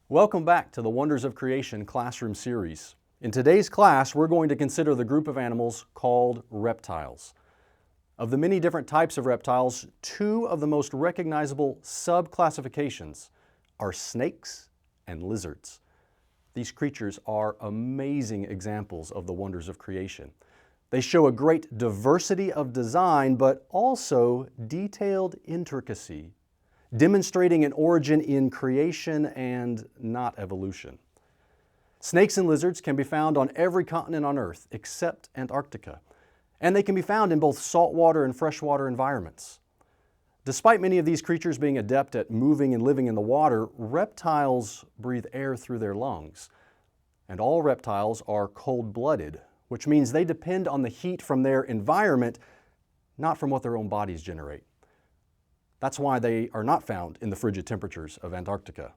Welcome back to the Wonders of Creation classroom series. In today's class, we're going to consider the group of animals called reptiles. Of the many different types of reptiles, two of the most recognizable subclassifications are snakes and lizards. These creatures are amazing examples of the wonders of creation. They show a great diversity of design, but also detailed intricacy, demonstrating an origin in creation and not evolution. Snakes and lizards can be found on every continent on Earth except Antarctica, and they can be found in both saltwater and freshwater environments. Despite many of these creatures being adept at moving and living in the water, reptiles breathe air through their lungs. And all reptiles are cold-blooded, which means they depend on the heat from their environment, not from what their own bodies generate. That's why they are not found in the frigid temperatures of Antarctica.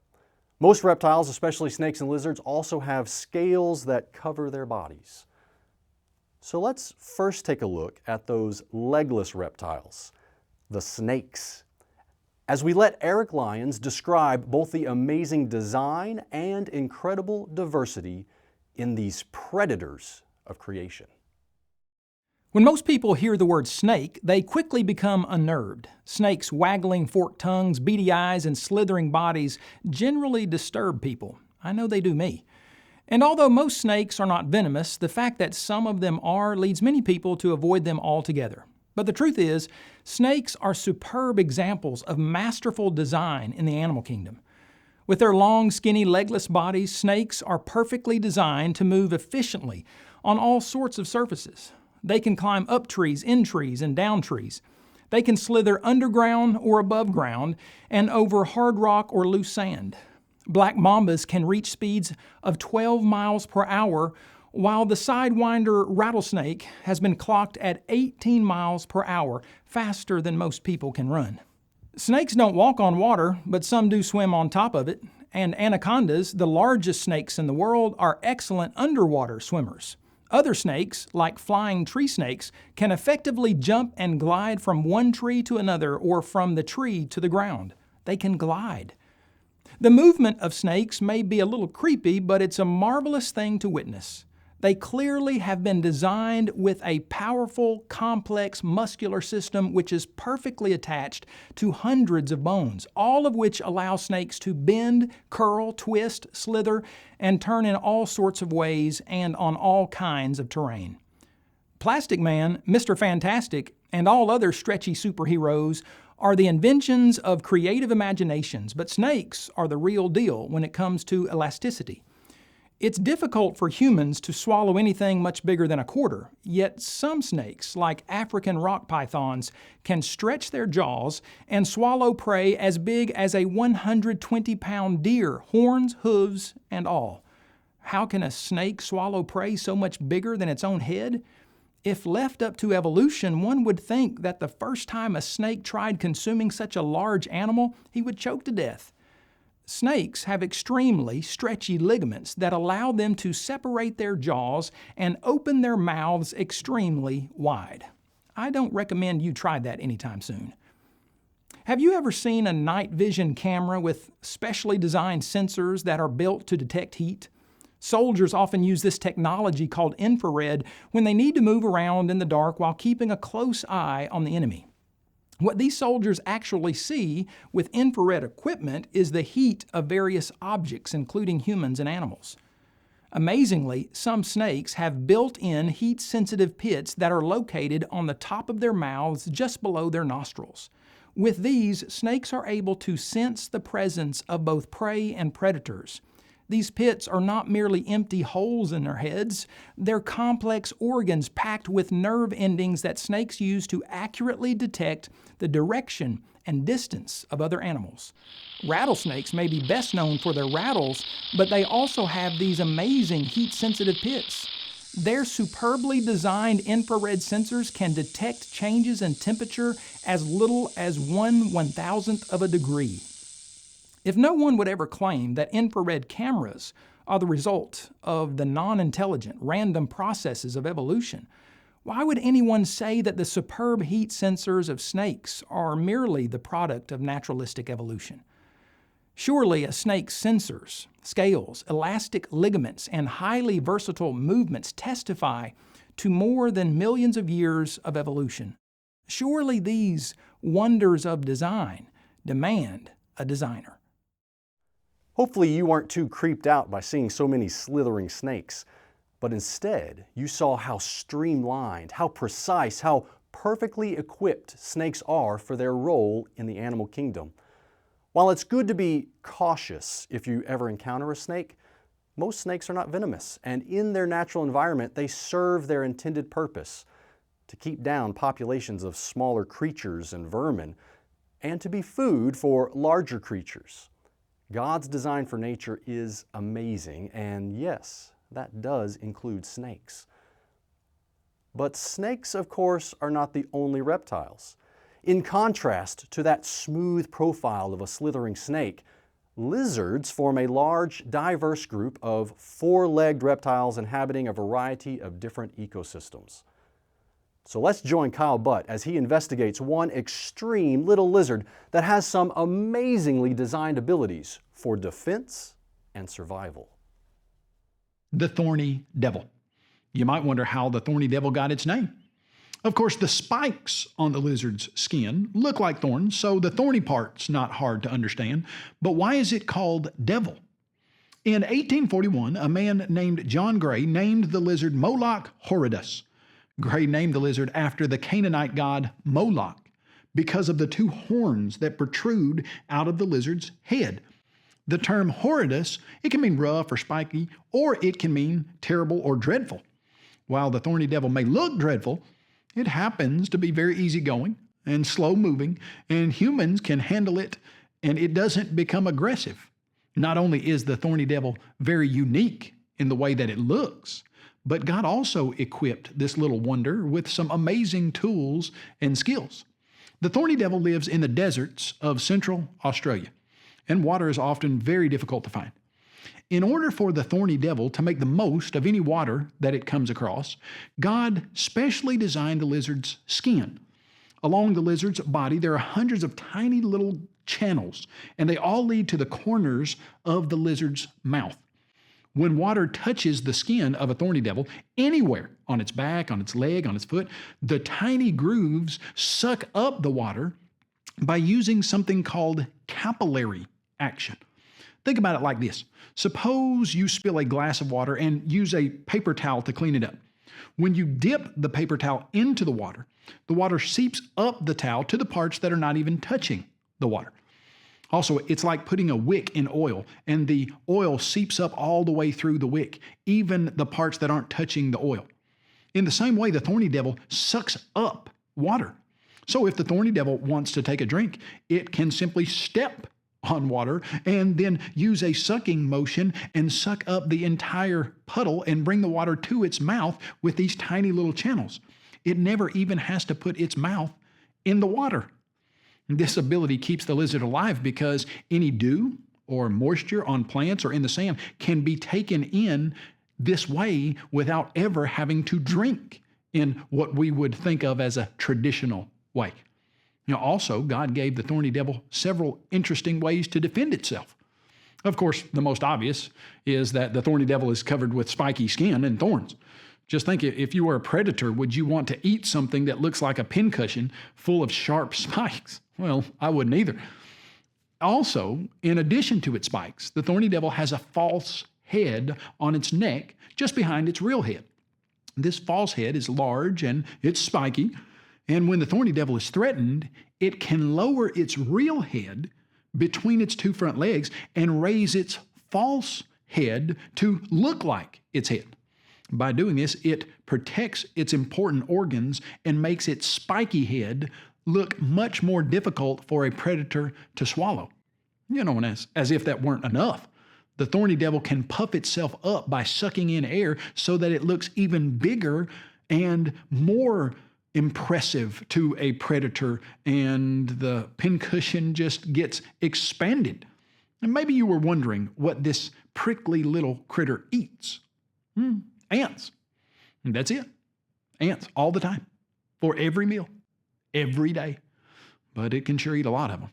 Most reptiles, especially snakes and lizards, also have scales that cover their bodies. So let's first take a look at those legless reptiles, the snakes, as we let Eric Lyons describe both the amazing design and incredible diversity in these predators of creation. When most people hear the word snake, they quickly become unnerved. Snakes' waggling forked tongues, beady eyes, and slithering bodies generally disturb people. I know they do me. And although most snakes are not venomous, the fact that some of them are leads many people to avoid them altogether. But the truth is, snakes are superb examples of masterful design in the animal kingdom. With their long, skinny, legless bodies, snakes are perfectly designed to move efficiently on all sorts of surfaces. They can climb up trees, in trees, and down trees. They can slither underground or above ground and over hard rock or loose sand. Black mambas can reach speeds of 12 miles per hour, while the sidewinder rattlesnake has been clocked at 18 miles per hour, faster than most people can run. Snakes don't walk on water, but some do swim on top of it, and anacondas, the largest snakes in the world, are excellent underwater swimmers. Other snakes, like flying tree snakes, can effectively jump and glide from one tree to another or from the tree to the ground. They can glide. The movement of snakes may be a little creepy, but it's a marvelous thing to witness. They clearly have been designed with a powerful, complex muscular system which is perfectly attached to hundreds of bones, all of which allow snakes to bend, curl, twist, slither, and turn in all sorts of ways and on all kinds of terrain. Plastic Man, Mr. Fantastic, and all other stretchy superheroes are the inventions of creative imaginations, but snakes are the real deal when it comes to elasticity. It's difficult for humans to swallow anything much bigger than a quarter, yet some snakes, like African rock pythons, can stretch their jaws and swallow prey as big as a 120-pound deer, horns, hooves, and all. How can a snake swallow prey so much bigger than its own head? If left up to evolution, one would think that the first time a snake tried consuming such a large animal, he would choke to death. Snakes have extremely stretchy ligaments that allow them to separate their jaws and open their mouths extremely wide. I don't recommend you try that anytime soon. Have you ever seen a night vision camera with specially designed sensors that are built to detect heat? Soldiers often use this technology called infrared when they need to move around in the dark while keeping a close eye on the enemy. What these soldiers actually see with infrared equipment is the heat of various objects, including humans and animals. Amazingly, some snakes have built-in heat-sensitive pits that are located on the top of their mouths just below their nostrils. With these, snakes are able to sense the presence of both prey and predators. These pits are not merely empty holes in their heads, they're complex organs packed with nerve endings that snakes use to accurately detect the direction and distance of other animals. Rattlesnakes may be best known for their rattles, but they also have these amazing heat-sensitive pits. Their superbly designed infrared sensors can detect changes in temperature as little as 1/1000th of a degree. If no one would ever claim that infrared cameras are the result of the non-intelligent, random processes of evolution, why would anyone say that the superb heat sensors of snakes are merely the product of naturalistic evolution? Surely a snake's sensors, scales, elastic ligaments, and highly versatile movements testify to more than millions of years of evolution. Surely these wonders of design demand a designer. Hopefully you weren't too creeped out by seeing so many slithering snakes, but instead you saw how streamlined, how precise, how perfectly equipped snakes are for their role in the animal kingdom. While it's good to be cautious if you ever encounter a snake, most snakes are not venomous, and in their natural environment they serve their intended purpose to keep down populations of smaller creatures and vermin, and to be food for larger creatures. God's design for nature is amazing, and yes, that does include snakes. But snakes, of course, are not the only reptiles. In contrast to that smooth profile of a slithering snake, lizards form a large, diverse group of four-legged reptiles inhabiting a variety of different ecosystems. So let's join Kyle Butt as he investigates one extreme little lizard that has some amazingly designed abilities for defense and survival. The Thorny Devil. You might wonder how the Thorny Devil got its name. Of course, the spikes on the lizard's skin look like thorns, so the thorny part's not hard to understand. But why is it called devil? In 1841, a man named John Gray named the lizard Moloch horridus. Gray named the lizard after the Canaanite god Moloch because of the two horns that protrude out of the lizard's head. The term horridus, it can mean rough or spiky, or it can mean terrible or dreadful. While the Thorny Devil may look dreadful, it happens to be very easygoing and slow-moving, and humans can handle it, and it doesn't become aggressive. Not only is the Thorny Devil very unique in the way that it looks, but God also equipped this little wonder with some amazing tools and skills. The Thorny Devil lives in the deserts of central Australia, and water is often very difficult to find. In order for the Thorny Devil to make the most of any water that it comes across, God specially designed the lizard's skin. Along the lizard's body, there are hundreds of tiny little channels, and they all lead to the corners of the lizard's mouth. When water touches the skin of a Thorny Devil, anywhere on its back, on its leg, on its foot, the tiny grooves suck up the water by using something called capillary action. Think about it like this. Suppose you spill a glass of water and use a paper towel to clean it up. When you dip the paper towel into the water seeps up the towel to the parts that are not even touching the water. Also, it's like putting a wick in oil, and the oil seeps up all the way through the wick, even the parts that aren't touching the oil. In the same way, the Thorny Devil sucks up water. So if the Thorny Devil wants to take a drink, it can simply step on water and then use a sucking motion and suck up the entire puddle and bring the water to its mouth with these tiny little channels. It never even has to put its mouth in the water. This ability keeps the lizard alive because any dew or moisture on plants or in the sand can be taken in this way without ever having to drink in what we would think of as a traditional way. Also, God gave the Thorny Devil several interesting ways to defend itself. Of course, the most obvious is that the Thorny Devil is covered with spiky skin and thorns. Just think, if you were a predator, would you want to eat something that looks like a pincushion full of sharp spikes? Well, I wouldn't either. Also, in addition to its spikes, the Thorny Devil has a false head on its neck just behind its real head. This false head is large and it's spiky, and when the Thorny Devil is threatened, it can lower its real head between its two front legs and raise its false head to look like its head. By doing this, it protects its important organs and makes its spiky head look much more difficult for a predator to swallow. And as if that weren't enough, the Thorny Devil can puff itself up by sucking in air so that it looks even bigger and more impressive to a predator, and the pincushion just gets expanded. And maybe you were wondering what this prickly little critter eats. Ants. And that's it. Ants all the time, for every meal, every day. But it can sure eat a lot of them.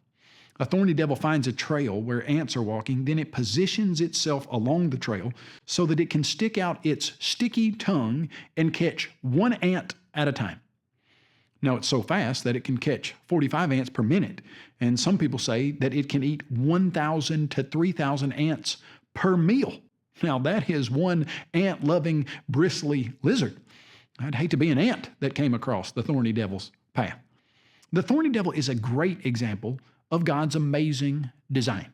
A thorny devil finds a trail where ants are walking, then it positions itself along the trail so that it can stick out its sticky tongue and catch one ant at a time. Now, it's so fast that it can catch 45 ants per minute, and some people say that it can eat 1,000 to 3,000 ants per meal. Now, that is one ant-loving, bristly lizard. I'd hate to be an ant that came across the thorny devil's path. The thorny devil is a great example of God's amazing design.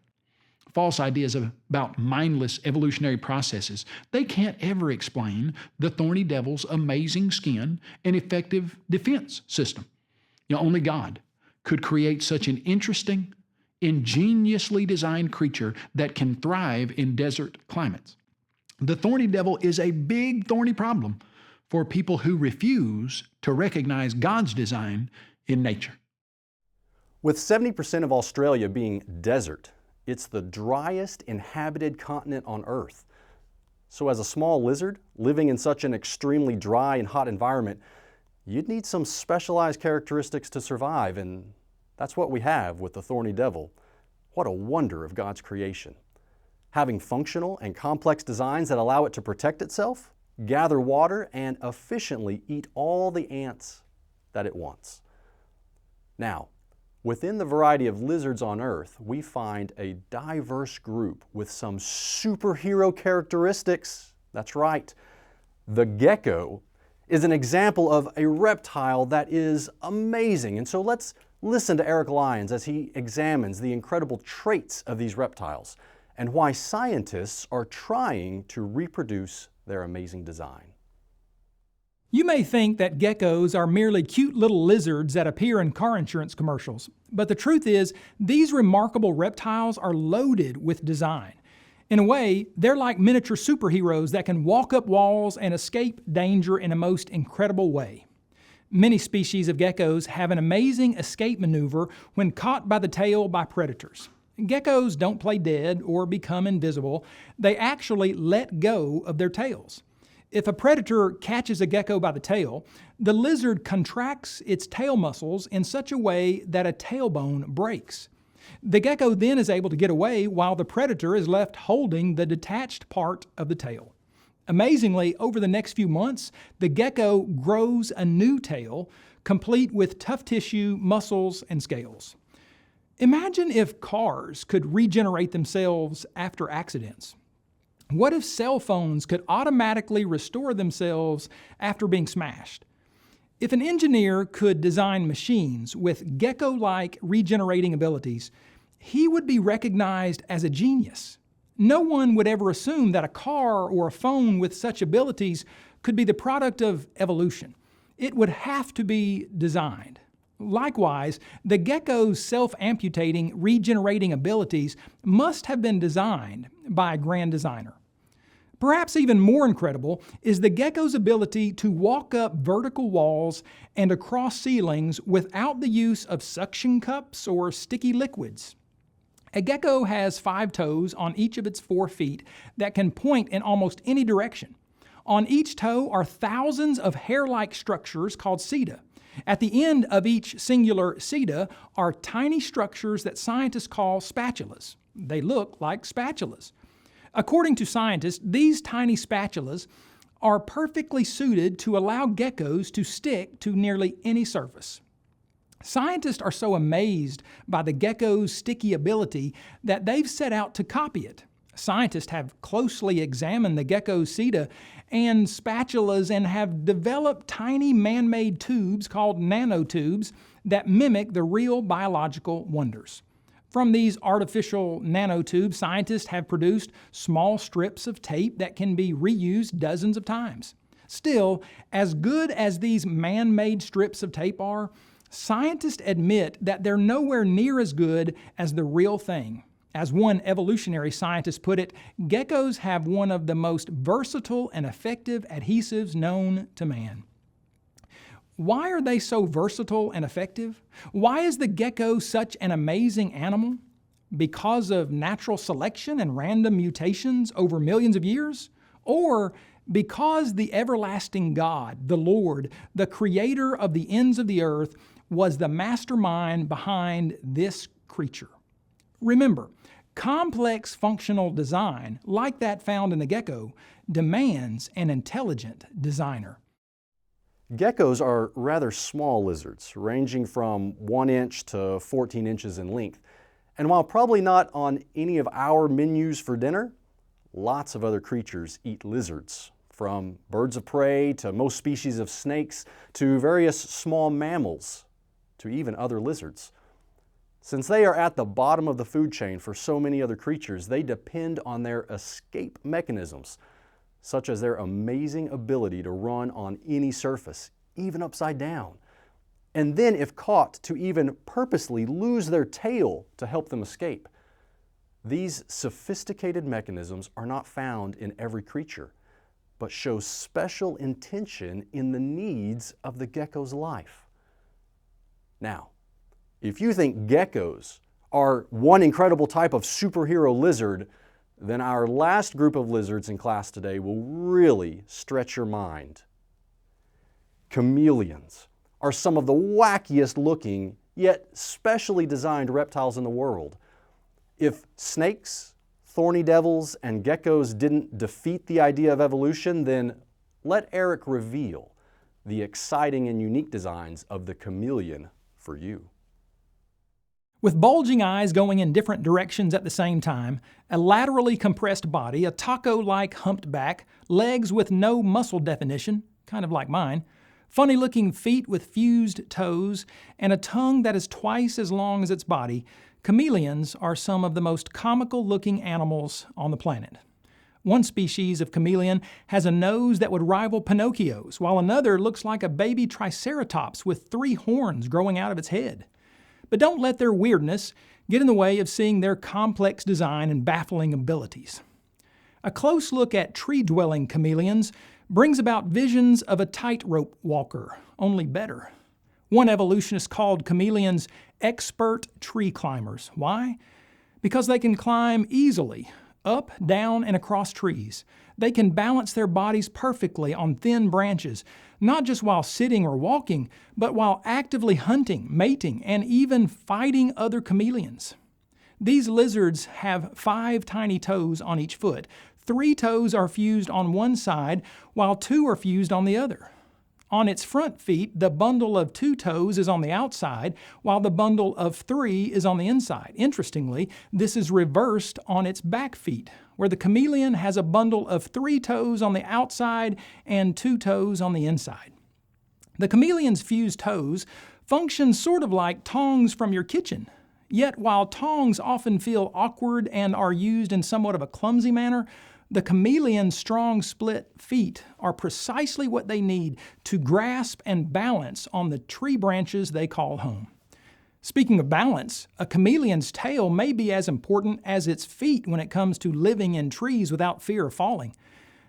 False ideas about mindless evolutionary processes, they can't ever explain the thorny devil's amazing skin and effective defense system. Only God could create such an interesting, ingeniously designed creature that can thrive in desert climates. The thorny devil is a big thorny problem for people who refuse to recognize God's design in nature. With 70% of Australia being desert, it's the driest inhabited continent on Earth. So as a small lizard living in such an extremely dry and hot environment, you'd need some specialized characteristics to survive, and that's what we have with the thorny devil. What a wonder of God's creation. Having functional and complex designs that allow it to protect itself, gather water, and efficiently eat all the ants that it wants. Now, within the variety of lizards on Earth, we find a diverse group with some superhero characteristics. That's right. The gecko is an example of a reptile that is amazing. And so let's listen to Eric Lyons as he examines the incredible traits of these reptiles and why scientists are trying to reproduce their amazing design. You may think that geckos are merely cute little lizards that appear in car insurance commercials, but the truth is, these remarkable reptiles are loaded with design. In a way, they're like miniature superheroes that can walk up walls and escape danger in a most incredible way. Many species of geckos have an amazing escape maneuver when caught by the tail by predators. Geckos don't play dead or become invisible, they actually let go of their tails. If a predator catches a gecko by the tail, the lizard contracts its tail muscles in such a way that a tailbone breaks. The gecko then is able to get away while the predator is left holding the detached part of the tail. Amazingly, over the next few months, the gecko grows a new tail, complete with tough tissue, muscles, and scales. Imagine if cars could regenerate themselves after accidents. What if cell phones could automatically restore themselves after being smashed? If an engineer could design machines with gecko-like regenerating abilities, he would be recognized as a genius. No one would ever assume that a car or a phone with such abilities could be the product of evolution. It would have to be designed. Likewise, the gecko's self-amputating, regenerating abilities must have been designed by a grand designer. Perhaps even more incredible is the gecko's ability to walk up vertical walls and across ceilings without the use of suction cups or sticky liquids. A gecko has 5 toes on each of its 4 feet that can point in almost any direction. On each toe are thousands of hair-like structures called seta. At the end of each singular seta are tiny structures that scientists call spatulas. They look like spatulas. According to scientists, these tiny spatulas are perfectly suited to allow geckos to stick to nearly any surface. Scientists are so amazed by the gecko's sticky ability that they've set out to copy it. Scientists have closely examined the gecko's seta and spatulas and have developed tiny man-made tubes called nanotubes that mimic the real biological wonders. From these artificial nanotubes, scientists have produced small strips of tape that can be reused dozens of times. Still, as good as these man-made strips of tape are, scientists admit that they're nowhere near as good as the real thing. As one evolutionary scientist put it, geckos have one of the most versatile and effective adhesives known to man. Why are they so versatile and effective? Why is the gecko such an amazing animal? Because of natural selection and random mutations over millions of years? Or because the everlasting God, the Lord, the creator of the ends of the earth, was the mastermind behind this creature? Remember, complex functional design, like that found in the gecko, demands an intelligent designer. Geckos are rather small lizards, ranging from 1 inch to 14 inches in length. And while probably not on any of our menus for dinner, lots of other creatures eat lizards, from birds of prey to most species of snakes to various small mammals to even other lizards. Since they are at the bottom of the food chain for so many other creatures, they depend on their escape mechanisms, such as their amazing ability to run on any surface, even upside down, and then, if caught, to even purposely lose their tail to help them escape. These sophisticated mechanisms are not found in every creature, but show special intention in the needs of the gecko's life. Now, if you think geckos are one incredible type of superhero lizard, then our last group of lizards in class today will really stretch your mind. Chameleons are some of the wackiest looking, yet specially designed reptiles in the world. If snakes, thorny devils, and geckos didn't defeat the idea of evolution, then let Eric reveal the exciting and unique designs of the chameleon for you. With bulging eyes going in different directions at the same time, a laterally compressed body, a taco-like humped back, legs with no muscle definition, kind of like mine, funny-looking feet with fused toes, and a tongue that is twice as long as its body, chameleons are some of the most comical-looking animals on the planet. One species of chameleon has a nose that would rival Pinocchio's, while another looks like a baby triceratops with 3 horns growing out of its head. But don't let their weirdness get in the way of seeing their complex design and baffling abilities. A close look at tree-dwelling chameleons brings about visions of a tightrope walker, only better. One evolutionist called chameleons expert tree climbers. Why? Because they can climb easily, up, down, and across trees. They can balance their bodies perfectly on thin branches, not just while sitting or walking, but while actively hunting, mating, and even fighting other chameleons. These lizards have 5 tiny toes on each foot. 3 toes are fused on one side, while 2 are fused on the other. On its front feet, the bundle of 2 toes is on the outside, while the bundle of 3 is on the inside. Interestingly, this is reversed on its back feet, where the chameleon has a bundle of 3 toes on the outside and 2 toes on the inside. The chameleon's fused toes function sort of like tongs from your kitchen. Yet while tongs often feel awkward and are used in somewhat of a clumsy manner, the chameleon's strong split feet are precisely what they need to grasp and balance on the tree branches they call home. Speaking of balance, a chameleon's tail may be as important as its feet when it comes to living in trees without fear of falling.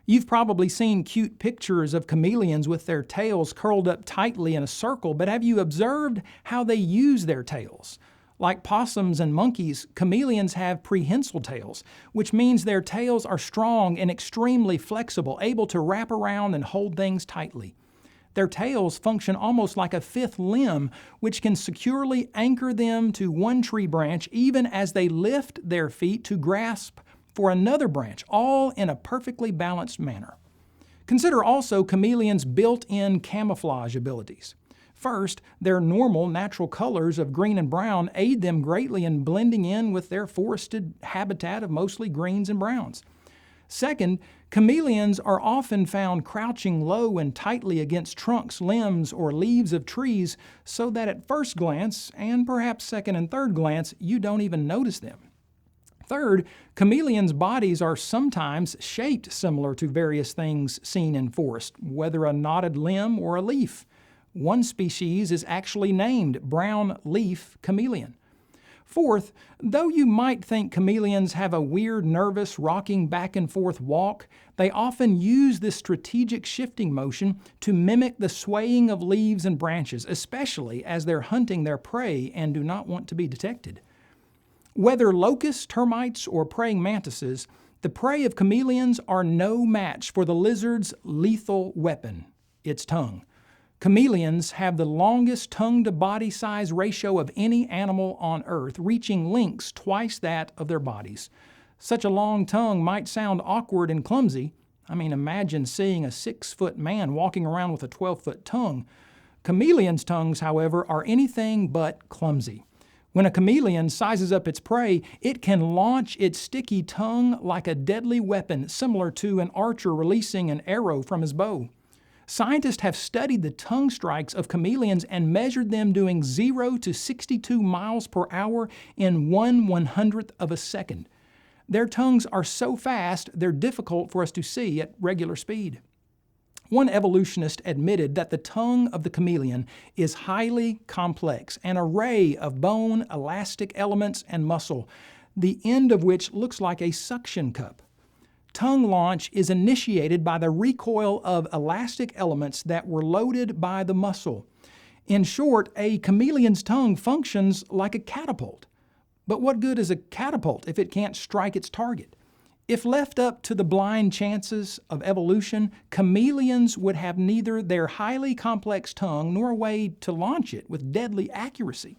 You've probably seen cute pictures of chameleons with their tails curled up tightly in a circle, but have you observed how they use their tails? Like possums and monkeys, chameleons have prehensile tails, which means their tails are strong and extremely flexible, able to wrap around and hold things tightly. Their tails function almost like a 5th limb, which can securely anchor them to one tree branch even as they lift their feet to grasp for another branch, all in a perfectly balanced manner. Consider also chameleons' built-in camouflage abilities. First, their normal natural colors of green and brown aid them greatly in blending in with their forested habitat of mostly greens and browns. Second, chameleons are often found crouching low and tightly against trunks, limbs, or leaves of trees so that at first glance, and perhaps second and third glance, you don't even notice them. Third, chameleons' bodies are sometimes shaped similar to various things seen in forest, whether a knotted limb or a leaf. One species is actually named brown leaf chameleon. Fourth, though you might think chameleons have a weird, nervous, rocking back and forth walk, they often use this strategic shifting motion to mimic the swaying of leaves and branches, especially as they're hunting their prey and do not want to be detected. Whether locusts, termites, or praying mantises, the prey of chameleons are no match for the lizard's lethal weapon, its tongue. Chameleons have the longest tongue-to-body size ratio of any animal on Earth, reaching lengths twice that of their bodies. Such a long tongue might sound awkward and clumsy. I mean, imagine seeing a 6-foot man walking around with a 12-foot tongue. Chameleons' tongues, however, are anything but clumsy. When a chameleon sizes up its prey, it can launch its sticky tongue like a deadly weapon, similar to an archer releasing an arrow from his bow. Scientists have studied the tongue strikes of chameleons and measured them doing 0 to 62 miles per hour in 1/100th of a second. Their tongues are so fast, they're difficult for us to see at regular speed. One evolutionist admitted that the tongue of the chameleon is highly complex, an array of bone, elastic elements, and muscle, the end of which looks like a suction cup. Tongue launch is initiated by the recoil of elastic elements that were loaded by the muscle. In short, a chameleon's tongue functions like a catapult. But what good is a catapult if it can't strike its target? If left up to the blind chances of evolution, chameleons would have neither their highly complex tongue nor a way to launch it with deadly accuracy.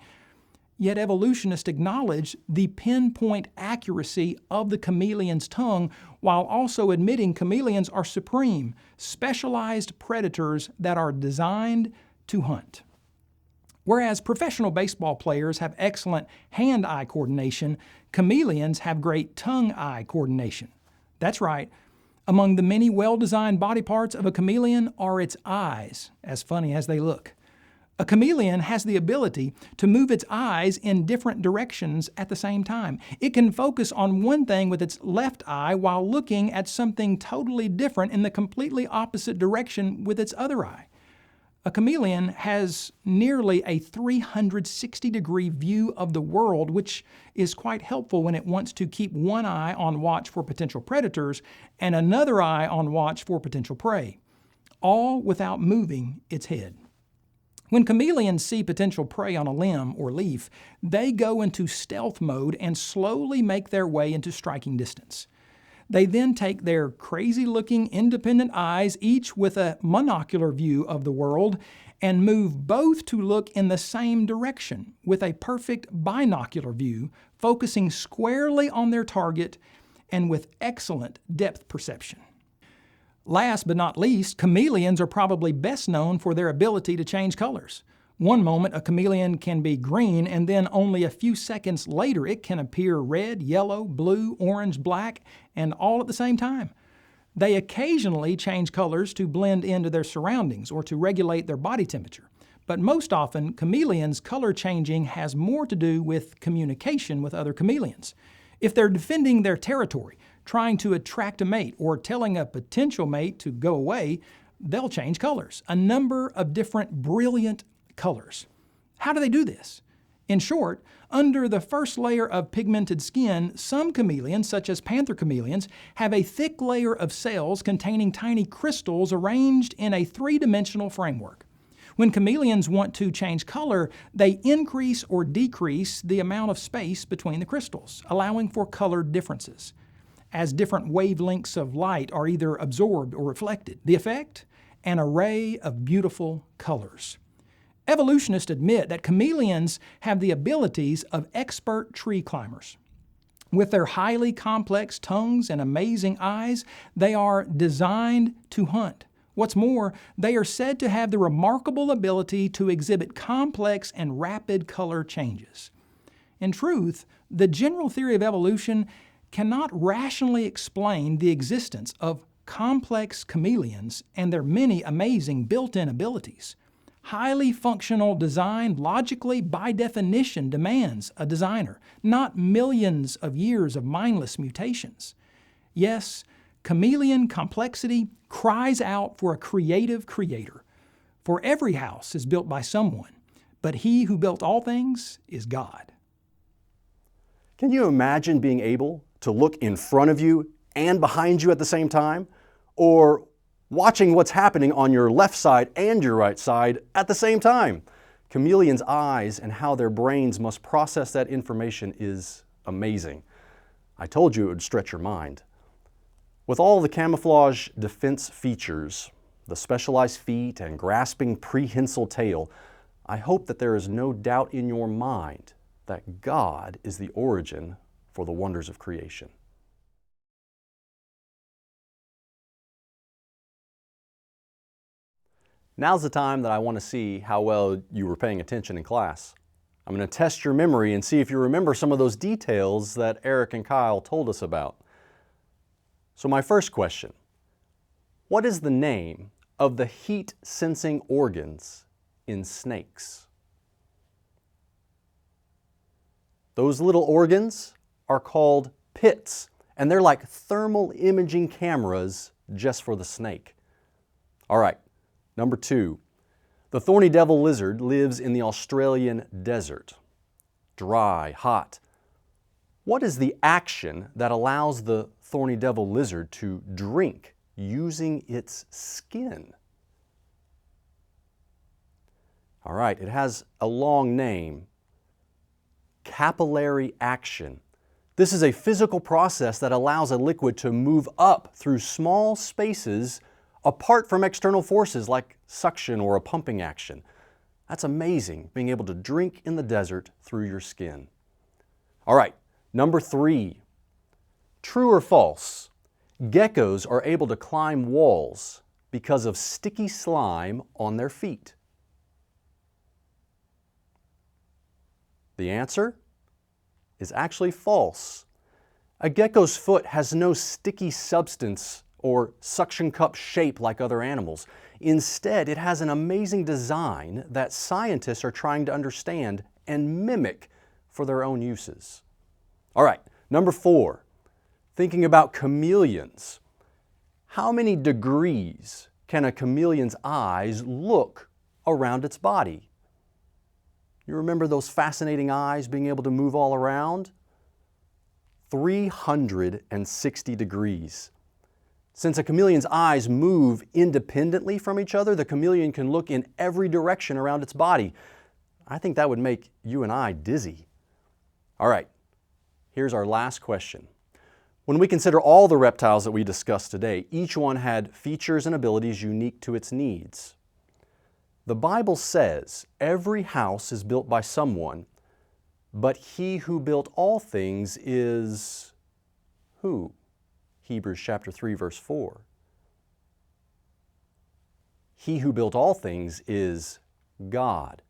Yet evolutionists acknowledge the pinpoint accuracy of the chameleon's tongue while also admitting chameleons are supreme, specialized predators that are designed to hunt. Whereas professional baseball players have excellent hand-eye coordination, chameleons have great tongue-eye coordination. That's right. Among the many well-designed body parts of a chameleon are its eyes, as funny as they look. A chameleon has the ability to move its eyes in different directions at the same time. It can focus on one thing with its left eye while looking at something totally different in the completely opposite direction with its other eye. A chameleon has nearly a 360-degree view of the world, which is quite helpful when it wants to keep one eye on watch for potential predators and another eye on watch for potential prey, all without moving its head. When chameleons see potential prey on a limb or leaf, they go into stealth mode and slowly make their way into striking distance. They then take their crazy-looking independent eyes, each with a monocular view of the world, and move both to look in the same direction with a perfect binocular view, focusing squarely on their target and with excellent depth perception. Last but not least, chameleons are probably best known for their ability to change colors. One moment a chameleon can be green, and then only a few seconds later it can appear red, yellow, blue, orange, black, and all at the same time. They occasionally change colors to blend into their surroundings or to regulate their body temperature. But most often, chameleons' color changing has more to do with communication with other chameleons. If they're defending their territory, trying to attract a mate, or telling a potential mate to go away, they'll change colors. A number of different brilliant colors. How do they do this? In short, under the first layer of pigmented skin, some chameleons, such as panther chameleons, have a thick layer of cells containing tiny crystals arranged in a three-dimensional framework. When chameleons want to change color, they increase or decrease the amount of space between the crystals, allowing for color differences, as different wavelengths of light are either absorbed or reflected. The effect? An array of beautiful colors. Evolutionists admit that chameleons have the abilities of expert tree climbers. With their highly complex tongues and amazing eyes, they are designed to hunt. What's more, they are said to have the remarkable ability to exhibit complex and rapid color changes. In truth, the general theory of evolution cannot rationally explain the existence of complex chameleons and their many amazing built-in abilities. Highly functional design logically, by definition, demands a designer, not millions of years of mindless mutations. Yes, chameleon complexity cries out for a creative creator. For every house is built by someone, but he who built all things is God. Can you imagine being able to look in front of you and behind you at the same time? Or watching what's happening on your left side and your right side at the same time? Chameleons' eyes and how their brains must process that information is amazing. I told you it would stretch your mind. With all the camouflage defense features, the specialized feet and grasping prehensile tail, I hope that there is no doubt in your mind that God is the origin for the wonders of creation. Now's the time that I want to see how well you were paying attention in class. I'm going to test your memory and see if you remember some of those details that Eric and Kyle told us about. So my first question, what is the name of the heat-sensing organs in snakes? Those little organs are called pits, and they're like thermal imaging cameras just for the snake. All right, number 2. The Thorny Devil lizard lives in the Australian desert. Dry, hot. What is the action that allows the Thorny Devil lizard to drink using its skin? All right, it has a long name. Capillary action. This is a physical process that allows a liquid to move up through small spaces apart from external forces like suction or a pumping action. That's amazing, being able to drink in the desert through your skin. All right, number 3. True or false? Geckos are able to climb walls because of sticky slime on their feet. The answer is actually false. A gecko's foot has no sticky substance or suction cup shape like other animals. Instead, it has an amazing design that scientists are trying to understand and mimic for their own uses. All right, number 4, thinking about chameleons. How many degrees can a chameleon's eyes look around its body? You remember those fascinating eyes being able to move all around? 360 degrees. Since a chameleon's eyes move independently from each other, the chameleon can look in every direction around its body. I think that would make you and I dizzy. All right, here's our last question. When we consider all the reptiles that we discussed today, each one had features and abilities unique to its needs. The Bible says every house is built by someone, but he who built all things is who? Hebrews chapter 3, verse 4. He who built all things is God.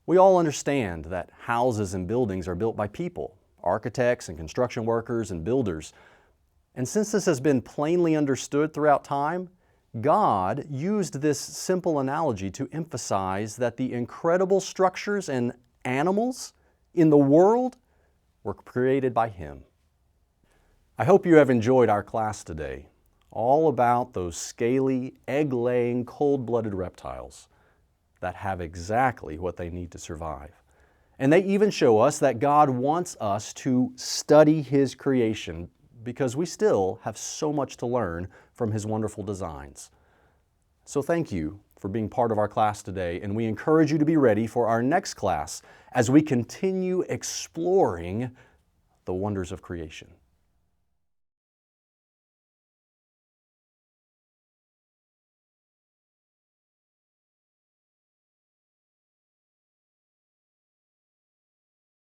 We all understand that houses and buildings are built by people, architects and construction workers and builders. And since this has been plainly understood throughout time, God used this simple analogy to emphasize that the incredible structures and animals in the world were created by Him. I hope you have enjoyed our class today, all about those scaly, egg-laying, cold-blooded reptiles that have exactly what they need to survive. And they even show us that God wants us to study His creation because we still have so much to learn from His wonderful designs. So thank you for being part of our class today, and we encourage you to be ready for our next class as we continue exploring the wonders of creation.